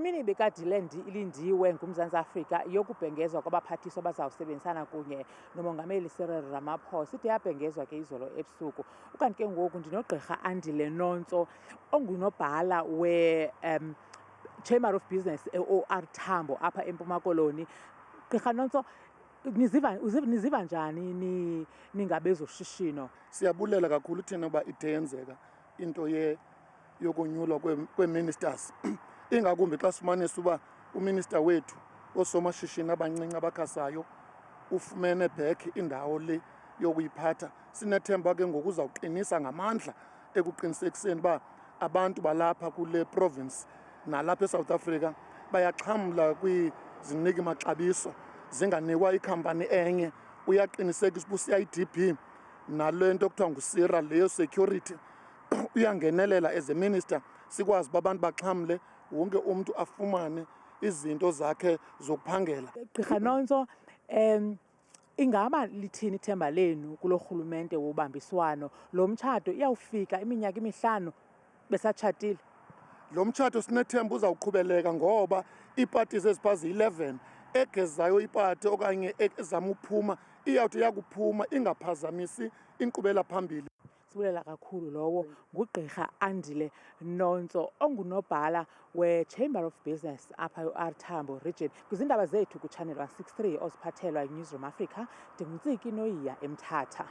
Imini bekadile ilindiwe nguMzantsi Afrika yokubhengezwa kwabaphathiswa abazawusebenzisana kunye nomongameli Cyril Ramaphosa. Ide yabhengezwa ke izolo ebusuku. Ukanti ke ngoku ndinogqirha Andile Nonto ongunobhala Chamber of Business OR Tambo apha eMpuma Koloni. Gqirha Nonto, niziva njani ningabezoshishino? Siyabulela kakhulu thina uba ide yenzeka into yokunyulwa kwe-ministers. Ingakumbi xa sifumanisa uba uminister wethu osomashishini abancinci abakhasayo ufumene back indawo le yokuyiphatha. Sinethemba ke ngoku uzawuqinisa ngamandla ekuqinisekiseni uba abantu balapha kule province nalapha eSouth Africa bayaxhamla kwiziniki maxabiso zinganikwa ikhampani enye. Uyaqinisekisa uba uCIDB nale nto kuthiwa nguSIRA leyo security uyangenelela as a minister, sikwazi uba abantu baxhamle, wonke umntu afumane izinto zakhe zokuphangela. Gqirha Nonto, ingaba lithini ithemba lenu kulo rhulumente wobambiswano? Lo mtshato iyawufika iminyaka emihlanu besatshatile? Lo mtshato sinethemba uzawuqhubeleka ngoba iipati eziphazi 11 egezayo ipati okanye ezama uphuma iyawuthi yakuphuma ingaphazamisi inkqubela phambili. Sibulela kakhulu lowo ngugqirha Andile Nonto ongunobhala we-Chamber of Business apha e-OR Tambo region. Kwizindaba zethu kuChannel 163 oziphathelwa yiNewsroom Africa, ndinguNtsiki Noyiya eMthatha.